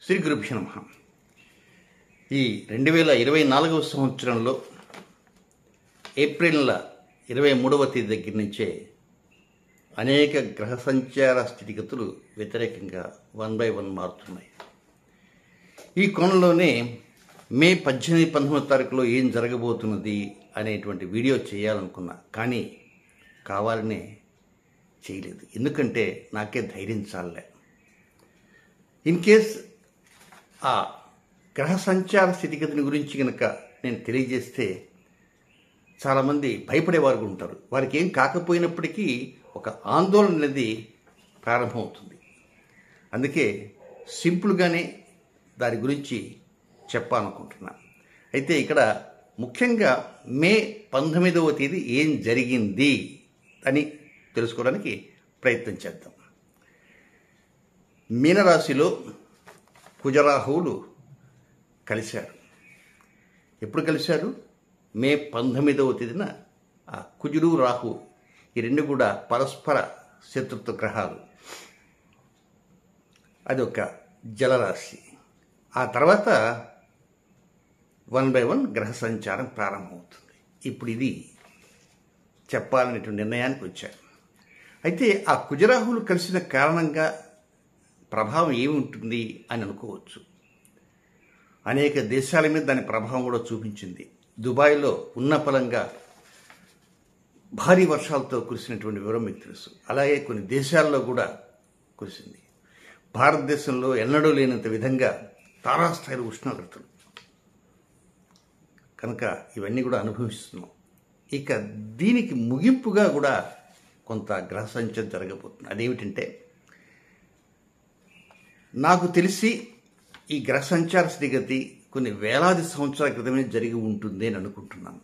శ్రీ గురుభ్యో నమః. ఈ 2024వ సంవత్సరంలో ఏప్రిల్ 23వ తేదీ దగ్గర నుంచే అనేక గ్రహ సంచార స్థితిగతులు వ్యతిరేకంగా 1 by 1 మారుతున్నాయి. ఈ కోణంలోనే మే 18-19 తారీఖులో ఏం జరగబోతున్నది అనేటువంటి వీడియో చేయాలనుకున్నా, కానీ కావాలనే చేయలేదు. ఎందుకంటే నాకే ధైర్యం చాలే. ఇన్ కేస్ ఆ గ్రహ సంచార స్థితిగతిని గురించి కనుక నేను తెలియజేస్తే చాలామంది భయపడేవారు ఉంటారు. వారికి ఏం కాకపోయినప్పటికీ ఒక ఆందోళన అనేది ప్రారంభమవుతుంది. అందుకే సింపుల్గానే దాని గురించి చెప్పాలనుకుంటున్నాను. అయితే ఇక్కడ ముఖ్యంగా మే 19వ తేదీ ఏం జరిగింది అని తెలుసుకోవడానికి ప్రయత్నం చేద్దాం. మీనరాశిలో కుజరాహువులు కలిశారు. ఎప్పుడు కలిశారు? మే 19వ తేదీన. ఆ కుజుడు రాహు ఈ రెండు కూడా పరస్పర శత్రుత్వ గ్రహాలు. అదొక జలరాశి. ఆ తర్వాత 1 by 1 గ్రహ సంచారం ప్రారంభమవుతుంది. ఇప్పుడు ఇది చెప్పాలనేటువంటి నిర్ణయానికి వచ్చారు. అయితే ఆ కుజరాహువులు కలిసిన కారణంగా ప్రభావం ఏమి ఉంటుంది అని అనుకోవచ్చు. అనేక దేశాల మీద దాని ప్రభావం కూడా చూపించింది. దుబాయ్లో ఉన్నపలంగా భారీ వర్షాలతో కురిసినటువంటి వివరం మీకు తెలుసు. అలాగే కొన్ని దేశాల్లో కూడా కురిసింది. భారతదేశంలో ఎన్నడూ లేనంత విధంగా తారాస్థాయిలో ఉష్ణోగ్రతలు. కనుక ఇవన్నీ కూడా అనుభవిస్తున్నాం. ఇక దీనికి ముగింపుగా కూడా కొంత గ్రహ సంచారం జరగబోతుంది. అదేమిటంటే, నాకు తెలిసి ఈ గ్రహ సంచార స్థితిగతి కొన్ని వేలాది సంవత్సరాల క్రితమే జరిగి ఉంటుంది అని అనుకుంటున్నాను.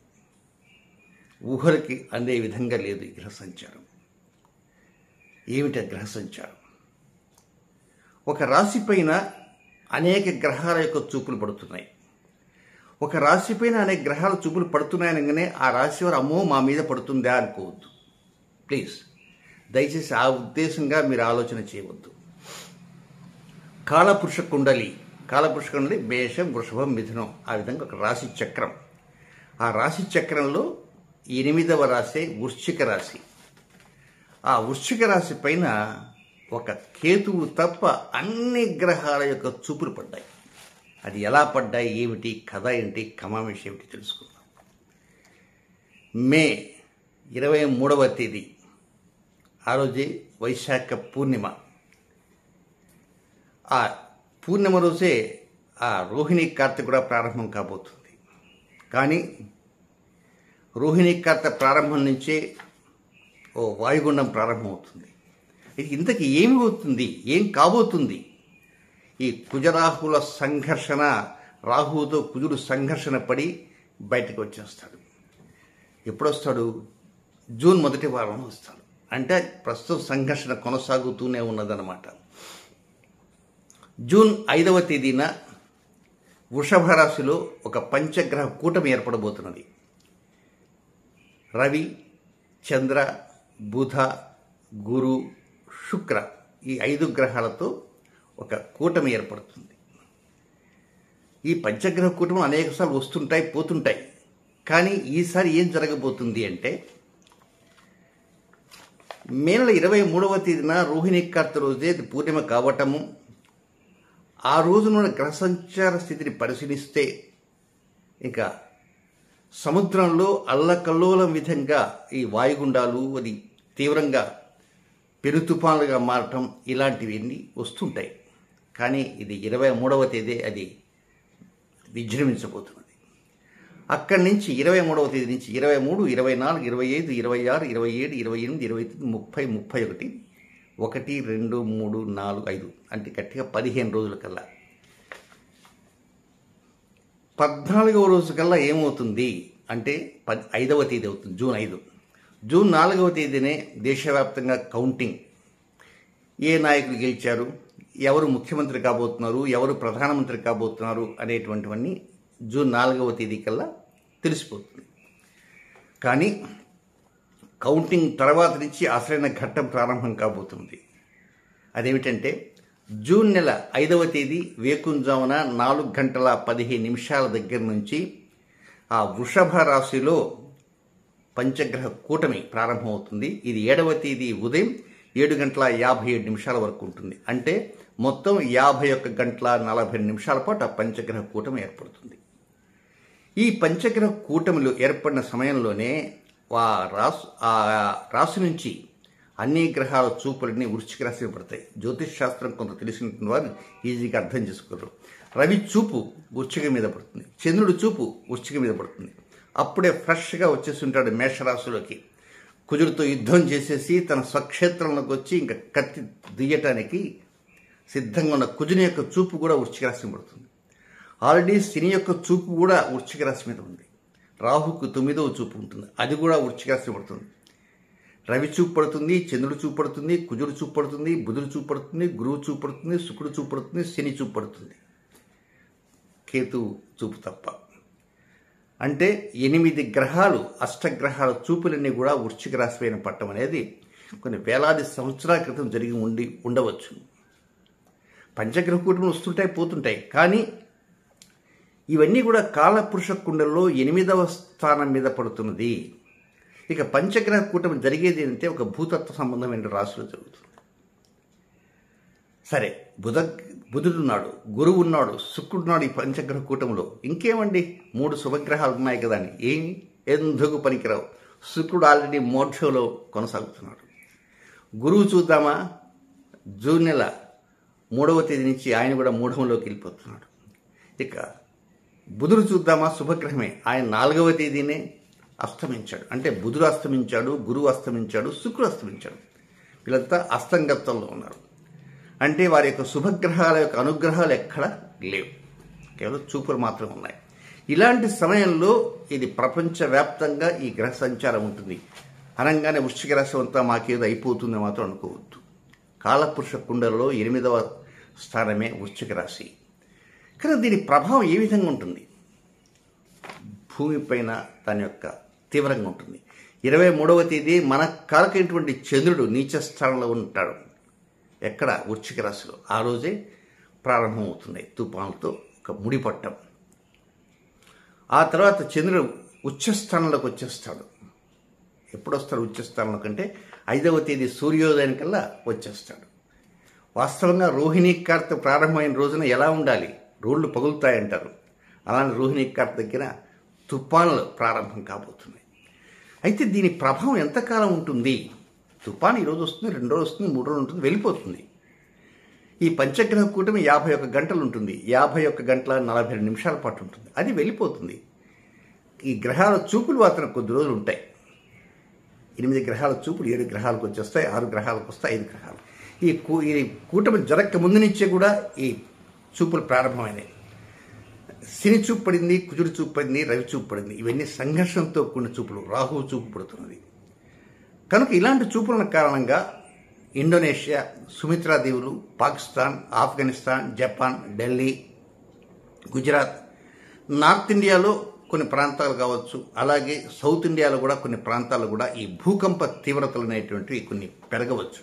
ఊహలకి అందే విధంగా లేదు ఈ గ్రహ సంచారం. ఏమిటి గ్రహ సంచారం? ఒక రాశి పైన అనేక గ్రహాల యొక్క చూపులు పడుతున్నాయి. ఒక రాశి పైన అనేక గ్రహాల చూపులు పడుతున్నాయనగానే ఆ రాశి వారు అమ్మో మా మీద పడుతుందా అనుకోవద్దు. ప్లీజ్, దయచేసి ఆ ఉద్దేశంగా మీరు ఆలోచన చేయవద్దు. కాలపురుష కుండలి మేషం, వృషభం, మిథునం, ఆ విధంగా ఒక రాశి చక్రం. ఆ రాశి చక్రంలో 8వ రాశి వృశ్చిక రాశి. ఆ వృశ్చిక రాశి పైన ఒక కేతువు తప్ప అన్ని గ్రహాల యొక్క చూపులు పడ్డాయి. అది ఎలా పడ్డాయి, ఏమిటి కథ, ఏంటి కమామిషి ఏమిటి తెలుసుకుందాం. మే 23వ తేదీ ఆ రోజే వైశాఖ పూర్ణిమ. ఆ పూర్ణిమ రోజే ఆ రోహిణి కార్తె కూడా ప్రారంభం కాబోతుంది. కానీ రోహిణి కార్తె ప్రారంభం నుంచే ఓ వాయుగుండం ప్రారంభమవుతుంది. ఇది ఇంతకీ ఏమి అవుతుంది, ఏం కాబోతుంది? ఈ కుజరాహుల సంఘర్షణ, రాహువుతో కుజుడు సంఘర్షణ పడి బయటకు వచ్చేస్తాడు. ఎప్పుడొస్తాడు? జూన్ మొదటి వారంలో వస్తాడు. అంటే ప్రస్తుతం సంఘర్షణ కొనసాగుతూనే ఉన్నదన్నమాట. జూన్ 5వ తేదీన వృషభ రాశిలో ఒక పంచగ్రహ కూటమి ఏర్పడబోతున్నది. రవి, చంద్ర, బుధ, గురు, శుక్ర, ఈ 5 గ్రహాలతో ఒక కూటమి ఏర్పడుతుంది. ఈ పంచగ్రహ కూటమి అనేకసార్లు వస్తుంటాయి, పోతుంటాయి. కానీ ఈసారి ఏం జరగబోతుంది అంటే, మే 23వ తేదీన రోహిణి కార్తె రోజే పూర్ణిమ కావటము, ఆ రోజున గ్రహ సంచార స్థితిని పరిశీలిస్తే ఇంకా సముద్రంలో అల్లకల్లోలం విధంగా ఈ వాయుగుండాలు అది తీవ్రంగా పెను తుఫానులుగా మారటం ఇలాంటివన్నీ వస్తుంటాయి. కానీ ఇది 23వ తేదీ అది విజృంభించబోతున్నది. అక్కడి నుంచి 23వ తేదీ నుంచి 23, 24, 25, 26, 27, 28, 29, 30, 31, 1, 2, 3, 4, 5 అంటే గట్టిగా 15 రోజుల కల్లా 14వ రోజు కల్లా ఏమవుతుంది అంటే 5వ తేదీ అవుతుంది. జూన్ 5. జూన్ 4వ తేదీనే దేశవ్యాప్తంగా కౌంటింగ్. ఏ నాయకులు గెలిచారు, ఎవరు ముఖ్యమంత్రి కాబోతున్నారు, ఎవరు ప్రధానమంత్రి కాబోతున్నారు అనేటువంటివన్నీ జూన్ 4వ తేదీ కల్లా తెలిసిపోతుంది. కానీ కౌంటింగ్ తర్వాత నుంచి అసలైన ఘట్టం ప్రారంభం కాబోతుంది. అదేమిటంటే జూన్ నెల 5వ తేదీ వేకుంజామున 4:15 దగ్గర నుంచి ఆ వృషభ రాశిలో పంచగ్రహ కూటమి ప్రారంభమవుతుంది. ఇది 7వ తేదీ ఉదయం 7:57 వరకు ఉంటుంది. అంటే మొత్తం 51 గంటల 40 నిమిషాల పాటు ఆ పంచగ్రహ కూటమి ఏర్పడుతుంది. ఈ పంచగ్రహ కూటమిలో ఏర్పడిన సమయంలోనే ఆ రాశి నుంచి అన్ని గ్రహాల చూపులన్నీ వృశ్చిక రాశి పడతాయి. జ్యోతిష్ శాస్త్రం కొంత తెలిసినటువంటి వారు ఈజీగా అర్థం చేసుకోరు. రవి చూపు వృశ్చిక మీద పడుతుంది, చంద్రుడి చూపు వృశ్చిక మీద పడుతుంది. అప్పుడే ఫ్రెష్గా వచ్చేసి ఉంటాడు మేషరాశిలోకి. కుజుడితో యుద్ధం చేసేసి తన స్వక్షేత్రంలోకి వచ్చి ఇంకా కత్తి దియ్యటానికి సిద్ధంగా ఉన్న కుజుని యొక్క చూపు కూడా వృశ్చిక రాశి పడుతుంది. ఆల్రెడీ శని యొక్క చూపు కూడా వృశ్చిక రాశి మీద ఉంది. రాహుకు 9వ చూపు ఉంటుంది, అది కూడా వృశ్చిక రాశి పడుతుంది. రవి చూపు పడుతుంది, చంద్రుడు చూపు పడుతుంది, కుజుడు చూపు పడుతుంది, బుధుడు చూపు పడుతుంది, గురువు చూపు పడుతుంది, శుక్రుడు చూపు పడుతుంది, శని చూపు పడుతుంది, కేతు చూపు తప్ప. అంటే 8 గ్రహాలు, అష్టగ్రహాల చూపులన్నీ కూడా వృశ్చిక రాశి పైన పట్టడం అనేది కొన్ని వేలాది సంవత్సరాల క్రితం జరిగి ఉండవచ్చు. పంచగ్రహ కూటములు వస్తుంటాయి, పోతుంటాయి. కానీ ఇవన్నీ కూడా కాలపురుష కుండల్లో 8వ స్థానం మీద పడుతున్నది. ఇక పంచగ్రహ కూటమి జరిగేది ఏంటంటే ఒక భూతత్వ సంబంధమైన రాశిలో జరుగుతుంది. సరే, బుధుడున్నాడు, గురువు ఉన్నాడు, శుక్రుడున్నాడు ఈ పంచగ్రహ కూటమిలో. ఇంకేమండి, 3 శుభగ్రహాలు ఉన్నాయి కదా అని ఎందుకు పనికిరావు. శుక్రుడు ఆల్రెడీ మోక్షంలో కొనసాగుతున్నాడు. గురువు చూద్దామా, జూన్ నెల 3వ తేదీ నుంచి ఆయన కూడా మూఢంలోకి వెళ్ళిపోతున్నాడు. ఇక బుధుడు చూద్దామా, శుభగ్రహమే, ఆయన 4వ తేదీనే అస్తమించాడు. అంటే బుధుడు అస్తమించాడు, గురువు అస్తమించాడు, శుక్రుడు అస్తమించాడు. వీళ్ళంతా అస్తంగత్వంలో ఉన్నారు. అంటే వారి యొక్క శుభగ్రహాల యొక్క అనుగ్రహాలు ఎక్కడ లేవు, కేవలం చూపులు మాత్రమే ఉన్నాయి. ఇలాంటి సమయంలో ఇది ప్రపంచవ్యాప్తంగా ఈ గ్రహ సంచారం ఉంటుంది. అనగానే వృశ్చిక రాశి అంతా మాకేదో అయిపోతుంది మాత్రం అనుకోవద్దు. కాలపురుష కుండలలో 8వ స్థానమే వృశ్చిక రాశి. కానీ దీని ప్రభావం ఏ విధంగా ఉంటుంది? భూమిపైన దాని యొక్క తీవ్రంగా ఉంటుంది. 23వ తేదీ మన కాలకైనటువంటి చంద్రుడు నీచ స్థానంలో ఉంటాడు. ఎక్కడ? వృశ్చిక రాశిలో. ఆ రోజే ప్రారంభమవుతున్నాయి తుఫానులతో ఒక ముడిపట్టం. ఆ తర్వాత చంద్రుడు ఉచ్చస్థానంలోకి వచ్చేస్తాడు. ఎప్పుడు వస్తాడు ఉచ్చస్థానంలో కంటే? 5వ తేదీ సూర్యోదయానికల్లా వచ్చేస్తాడు. వాస్తవంగా రోహిణీ కార్తె ప్రారంభమైన రోజున ఎలా ఉండాలి? రోడ్లు పగులుతాయంటారు. అలాంటి రోహిణీ కార్తె దగ్గర తుఫానులు ప్రారంభం కాబోతున్నాయి. అయితే దీని ప్రభావం ఎంతకాలం ఉంటుంది? తుఫాను ఈరోజు వస్తుంది, 2 రోజులు వస్తుంది, 3 రోజులు ఉంటుంది, వెళ్ళిపోతుంది. ఈ పంచగ్రహ కూటమి 51 గంటలు ఉంటుంది. 51 గంటల 42 నిమిషాల పాటు ఉంటుంది, అది వెళ్ళిపోతుంది. ఈ గ్రహాల చూపులు మాత్రం కొద్ది రోజులు ఉంటాయి. 8 గ్రహాల చూపులు 7 గ్రహాలకు వచ్చేస్తాయి, 6 గ్రహాలకు వస్తాయి, 5 గ్రహాలు. ఈ కూటమి జరగక ముందు నుంచే కూడా ఈ చూపులు ప్రారంభమైనాయి. శని చూపు పడింది, కుజుడు చూపు పడింది, రవి చూపు పడింది. ఇవన్నీ సంఘర్షణతో కూడిన చూపులు. రాహువు చూపు పడుతున్నది. కనుక ఇలాంటి చూపుల కారణంగా ఇండోనేషియా, సుమిత్రా దీవులు, పాకిస్తాన్, ఆఫ్ఘనిస్తాన్, జపాన్, ఢిల్లీ, గుజరాత్, నార్త్ ఇండియాలో కొన్ని ప్రాంతాలు కావచ్చు, అలాగే సౌత్ ఇండియాలో కూడా కొన్ని ప్రాంతాలు కూడా ఈ భూకంప తీవ్రతలు అనేటువంటివి కొన్ని పెరగవచ్చు.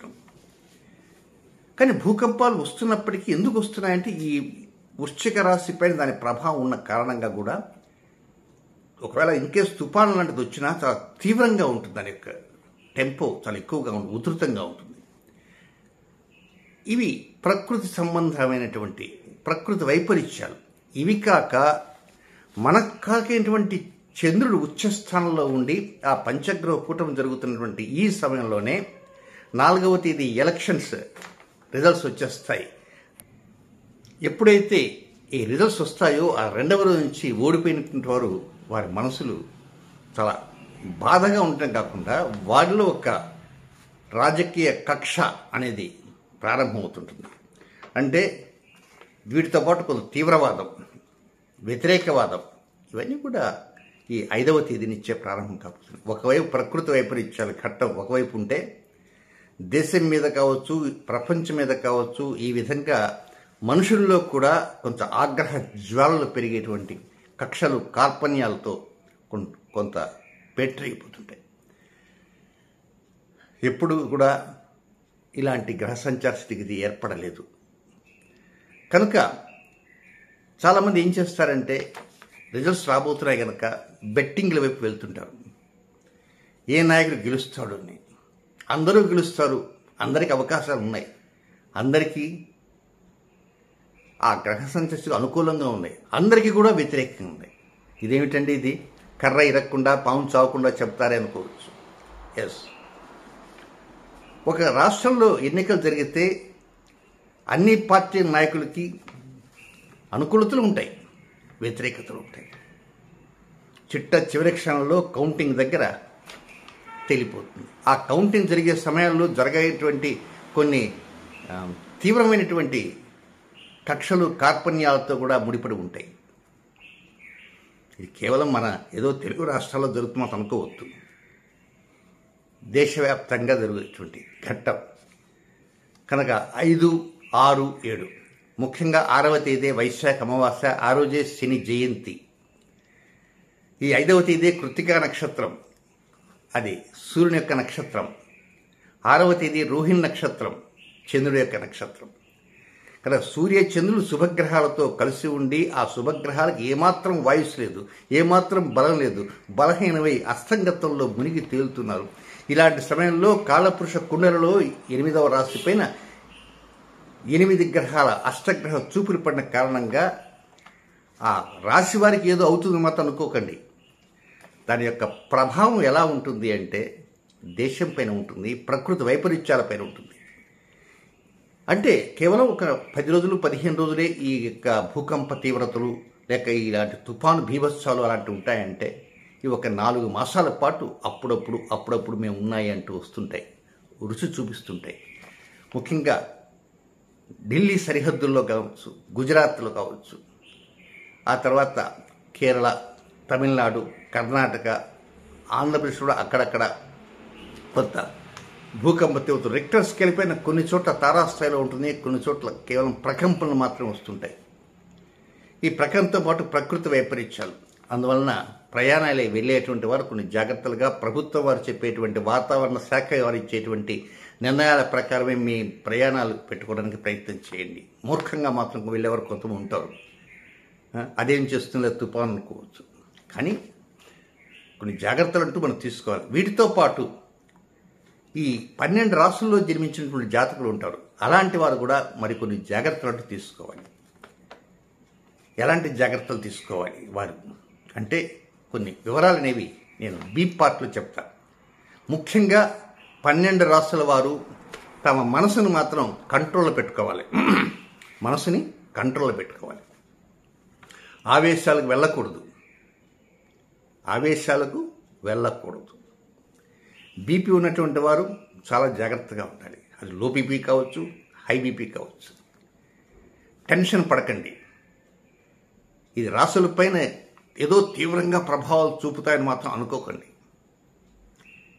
కానీ భూకంపాలు వస్తున్నప్పటికీ ఎందుకు వస్తున్నాయంటే ఈ వృశ్చిక రాశిపైన దాని ప్రభావం ఉన్న కారణంగా కూడా ఒకవేళ ఇన్కేస్ తుఫాను లాంటిది వచ్చినా చాలా తీవ్రంగా ఉంటుంది. దాని యొక్క టెంపో చాలా ఎక్కువగా ఉంటుంది, ఉధృతంగా ఉంటుంది. ఇవి ప్రకృతి సంబంధమైనటువంటి ప్రకృతి వైపరీత్యాలు. ఇవి కాక మనకు కాకేటువంటి చంద్రుడు ఉచ్చస్థానంలో ఉండి ఆ పంచగ్రహ కూటమి జరుగుతున్నటువంటి ఈ సమయంలోనే 4వ తేదీ ఎలక్షన్స్ రిజల్ట్స్ వచ్చేస్తాయి. ఎప్పుడైతే ఈ రిజల్ట్స్ వస్తాయో ఆ 2వ రోజు నుంచి ఓడిపోయినటువంటి వారు వారి మనసులు చాలా బాధగా ఉండటం కాకుండా వారిలో ఒక రాజకీయ కక్ష అనేది ప్రారంభమవుతుంటుంది. అంటే వీటితో పాటు కొంత తీవ్రవాదం, వ్యతిరేకవాదం, ఇవన్నీ కూడా ఈ 5వ తేదీ నుంచే ప్రారంభం కాబోతుంది. ఒకవైపు ప్రకృతి వైపరీత్యాల ఘట్టం ఒకవైపు ఉంటే దేశం మీద కావచ్చు, ప్రపంచం మీద కావచ్చు, ఈ విధంగా మనుషుల్లో కూడా కొంత ఆగ్రహ జ్వాలలు పెరిగేటువంటి కక్షలు, కార్పణ్యాలతో కొంత పెట్టిపోతుంటాయి. ఎప్పుడు కూడా ఇలాంటి గ్రహ సంచార స్థితి ఏర్పడలేదు. కనుక చాలామంది ఏం చేస్తారంటే రిజల్ట్స్ రాబోతున్నాయి కనుక బెట్టింగ్ల వైపు వెళ్తుంటారు. ఏ నాయకుడు గెలుస్తాడు అని. అందరూ గెలుస్తారు, అందరికీ అవకాశాలు ఉన్నాయి, అందరికీ ఆ గ్రహ సంచస్తులు అనుకూలంగా ఉన్నాయి, అందరికీ కూడా వ్యతిరేకంగా ఉన్నాయి. ఇదేమిటండి ఇది? కర్ర ఇరక్కుండా పాము చావకుండా చెప్తారే అనుకోవచ్చు. ఎస్, ఒక రాష్ట్రంలో ఎన్నికలు జరిగితే అన్ని పార్టీ నాయకులకి అనుకూలతలు ఉంటాయి, వ్యతిరేకతలు ఉంటాయి. చివరి క్షణంలో కౌంటింగ్ దగ్గర తేలిపోతుంది. ఆ కౌంటింగ్ జరిగే సమయాల్లో జరిగేటువంటి కొన్ని తీవ్రమైనటువంటి కక్షలు కార్పణ్యాలతో కూడా ముడిపడి ఉంటాయి. ఇది కేవలం మన ఏదో తెలుగు రాష్ట్రాల్లో జరుగుతున్నట్టు అనుకోవద్దు. దేశవ్యాప్తంగా జరుగుతున్నటువంటి ఘట్టం కనుక 5, 6, 7 ముఖ్యంగా 6వ తేదీ వైశాఖ అమావాస్య, ఆ రోజే శని జయంతి. ఈ 5వ తేదీ కృత్తికా నక్షత్రం, అది సూర్యుని యొక్క నక్షత్రం. 6వ తేదీ రోహిణి నక్షత్రం, చంద్రుడి యొక్క నక్షత్రం. కదా సూర్య చంద్రులు శుభగ్రహాలతో కలిసి ఉండి ఆ శుభగ్రహాలకు ఏమాత్రం వాయుస్ లేదు, ఏమాత్రం బలం లేదు, బలహీనమై అస్తంగతంలో మునిగి తేలుతున్నారు. ఇలాంటి సమయంలో కాలపురుష కుండలలో 8వ రాశి పైన 8 గ్రహాల అష్టగ్రహ చూపులు పడిన కారణంగా ఆ రాశి వారికి ఏదో అవుతుంది మాత్రం అనుకోకండి. దాని యొక్క ప్రభావం ఎలా ఉంటుంది అంటే దేశం పైన ఉంటుంది, ప్రకృతి వైపరీత్యాలపైన ఉంటుంది. అంటే కేవలం ఒక 10 రోజులు 15 రోజులే ఈ యొక్క భూకంప తీవ్రతలు లేక ఇలాంటి తుఫాను బీభత్సాలు అలాంటివి ఉంటాయంటే ఇవి ఒక 4 మాసాల పాటు అప్పుడప్పుడు మేము ఉన్నాయి అంటూ వస్తుంటాయి, రుచి చూపిస్తుంటాయి. ముఖ్యంగా ఢిల్లీ సరిహద్దుల్లో కావచ్చు, గుజరాత్లో కావచ్చు, ఆ తర్వాత కేరళ, తమిళనాడు, కర్ణాటక, ఆంధ్రప్రదేశ్లో అక్కడక్కడ కొంత భూకంప తీవ్రత రిక్టర్ స్కేల్ పైన కొన్ని చోట్ల తారాస్థాయిలో ఉంటుంది, కొన్ని చోట్ల కేవలం ప్రకంపనలు మాత్రం వస్తుంటాయి. ఈ ప్రకంపనతో పాటు ప్రకృతి వైపరీత్యాలు, అందువలన ప్రయాణాలు వెళ్ళేటువంటి వారు కొన్ని జాగ్రత్తలుగా ప్రభుత్వం వారు చెప్పేటువంటి వాతావరణ శాఖ వారు ఇచ్చేటువంటి నిర్ణయాల ప్రకారమే మీ ప్రయాణాలు పెట్టుకోవడానికి ప్రయత్నం చేయండి. మూర్ఖంగా మాత్రం వెళ్ళేవారు కొంతమంది ఉంటారు, అదేం చేస్తుందో తుఫాను అనుకోవచ్చు. కానీ కొన్ని జాగ్రత్తలు అంటూ మనం తీసుకోవాలి. వీటితో పాటు ఈ 12 రాష్ట్రాల్లో జన్మించినటువంటి జాతకులు ఉంటారు, అలాంటి వారు కూడా మరికొన్ని జాగ్రత్తలు అంటూ తీసుకోవాలి. ఎలాంటి జాగ్రత్తలు తీసుకోవాలి వారు అంటే కొన్ని వివరాలు అనేవి నేను బీ పార్ట్లో చెప్తాను. ముఖ్యంగా 12 రాష్ట్రాల వారు తమ మనసును మాత్రం కంట్రోల్లో పెట్టుకోవాలి. మనసుని కంట్రోల్లో పెట్టుకోవాలి. ఆవేశాలకు వెళ్ళకూడదు. బీపీ ఉన్నటువంటి వారు చాలా జాగ్రత్తగా ఉండాలి. అది లో బీపీ కావచ్చు, హై బీపీ కావచ్చు. టెన్షన్ పడకండి. ఇది రాసులపైన ఏదో తీవ్రంగా ప్రభావాలు చూపుతాయని మాత్రం అనుకోకండి.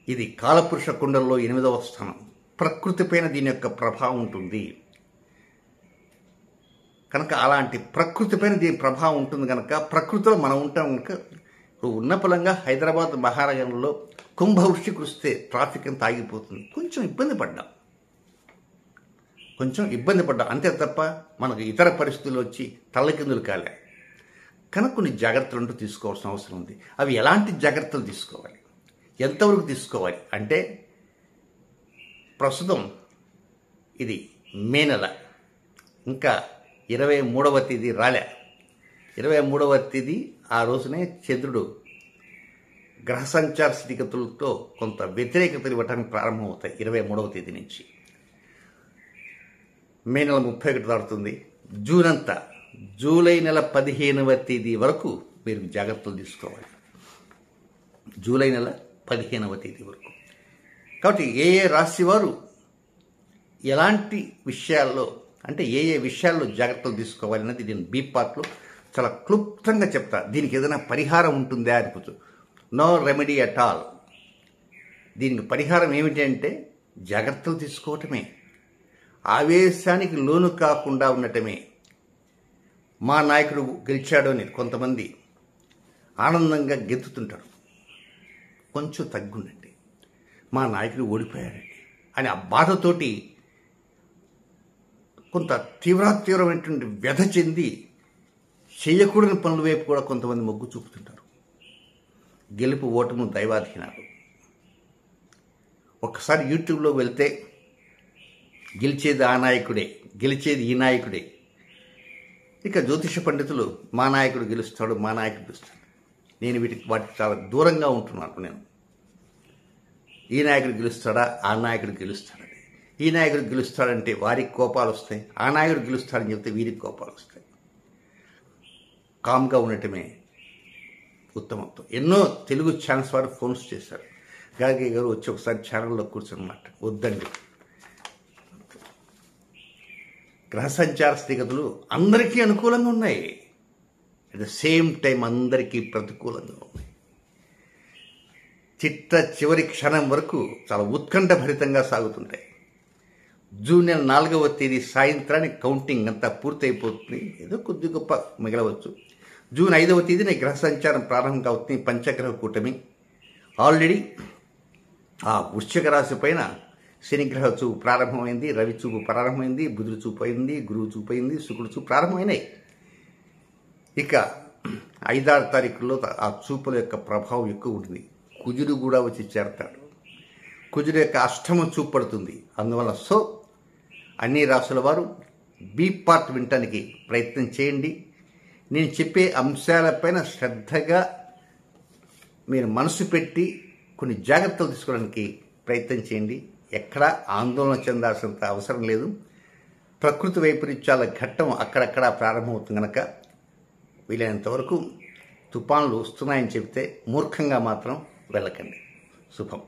ఇది కాలపురుష కుండల్లో 8వ స్థానం. ప్రకృతి పైన దీని యొక్క ప్రభావం ఉంటుంది కనుక అలాంటి ప్రకృతి పైన దీని ప్రభావం ఉంటుంది కనుక ప్రకృతిలో మనం ఉంటాం కనుక ఇప్పుడు ఉన్న పలంగా హైదరాబాద్ మహానగరంలో కుంభవృష్టి కురిస్తే ట్రాఫిక్ అంతా ఆగిపోతుంది. కొంచెం ఇబ్బంది పడ్డాం అంతే తప్ప మనకు ఇతర పరిస్థితులు వచ్చి తల్లకిందులు కాలే. కనుక కొన్ని జాగ్రత్తలు అంటూ తీసుకోవాల్సిన అవసరం ఉంది. అవి ఎలాంటి జాగ్రత్తలు తీసుకోవాలి, ఎంతవరకు తీసుకోవాలి అంటే ప్రస్తుతం ఇది మే నెల, ఇంకా 23వ తేదీ రాలే. 23వ తేదీ ఆ రోజునే చంద్రుడు గ్రహ సంచార స్థితిగతులతో కొంత వ్యతిరేకతలు ఇవ్వడానికి ప్రారంభమవుతాయి. 23వ తేదీ నుంచి మే నెల 31 దాటుతుంది. జూన్ అంతా జూలై నెల 15వ తేదీ వరకు మీరు జాగ్రత్తలు తీసుకోవాలి. జూలై నెల 15వ తేదీ వరకు. కాబట్టి ఏ రాశి వారు ఎలాంటి విషయాల్లో అంటే ఏ విషయాల్లో జాగ్రత్తలు తీసుకోవాలి అనేది నేను బీ పార్ట్లో చాలా క్లుప్తంగా చెప్తా. దీనికి ఏదైనా పరిహారం ఉంటుందా అనుకోవచ్చు. No remedy at all. దీనికి పరిహారం ఏమిటి అంటే జాగ్రత్తలు తీసుకోవటమే, ఆవేశానికి లోను కాకుండా ఉండటమే. మా నాయకుడు గెలిచాడు అని కొంతమంది ఆనందంగా గెంతుతుంటారు. కొంచెం తగ్గుండండి. మా నాయకుడు ఓడిపోయాడండి అని ఆ బాధతోటి కొంత తీవ్రమైనటువంటి వ్యధ చెంది చేయకూడని పనుల వైపు కూడా కొంతమంది మొగ్గు చూపుతుంటారు. గెలుపు ఓటము దైవాధీనాలు. ఒక్కసారి యూట్యూబ్లో వెళ్తే గెలిచేది ఆ నాయకుడే, గెలిచేది ఈ నాయకుడే. ఇక జ్యోతిష పండితులు మా నాయకుడు గెలుస్తాడు, మా నాయకుడు గెలుస్తాడు. నేను వాటికి చాలా దూరంగా ఉంటున్నాను. నేను ఈ నాయకుడు గెలుస్తాడా, ఆ నాయకుడు గెలుస్తాడని. ఈ నాయకుడు గెలుస్తాడంటే వారికి కోపాలు వస్తాయి, ఆ నాయకుడు గెలుస్తాడని చెప్తే వీరికి కోపాలు వస్తాయి. కామ్గా ఉండటమే ఉత్తమంతో. ఎన్నో తెలుగు ఛానల్స్ వారు ఫోన్స్ చేశారు, గార్గి గారు వచ్చి ఒకసారి ఛానల్లో కూర్చొన్నమాట. వద్దండి. గ్రహ సంచార స్థితిగతులు అందరికీ అనుకూలంగా ఉన్నాయి, అట్ ద సేమ్ టైం అందరికీ ప్రతికూలంగా ఉన్నాయి. చివరి క్షణం వరకు చాలా ఉత్కంఠ భరితంగా సాగుతుంటాయి. జూన్ నెల 4వ తేదీ సాయంత్రానికి కౌంటింగ్ అంతా పూర్తయిపోతుంది. ఏదో కొద్ది గొప్ప మిగలవచ్చు. జూన్ 5వ తేదీన గ్రహ సంచారం ప్రారంభం అవుతుంది. పంచగ్రహ కూటమి ఆల్రెడీ ఆ వృశ్చిక రాశి పైన శనిగ్రహ చూపు ప్రారంభమైంది, రవి చూపు ప్రారంభమైంది, బుధుడు చూపు అయింది, గురువు చూపు అయింది, శుక్రుడు చూపు ప్రారంభమైనాయి. ఇక 5-6 తారీఖుల్లో ఆ చూపుల యొక్క ప్రభావం ఎక్కువ ఉంటుంది. కుజుడు కూడా వచ్చి చేరతాడు. కుజుడు యొక్క అష్టమ చూపు పడుతుంది. అందువల్ల అన్ని రాసుల వారు బీ పార్ట్ వినటానికి ప్రయత్నం చేయండి. నేను చెప్పే అంశాలపైన శ్రద్ధగా మీరు మనసు పెట్టి కొన్ని జాగ్రత్తలు తీసుకోవడానికి ప్రయత్నం చేయండి. ఎక్కడా ఆందోళన చెందాల్సినంత అవసరం లేదు. ప్రకృతి వైపరీత్యాల ఘట్టం అక్కడక్కడ ప్రారంభమవుతుంది కనుక వీలైనంత వరకు తుఫాన్లు వస్తున్నాయని చెప్తే మూర్ఖంగా మాత్రం వెళ్ళకండి. శుభం.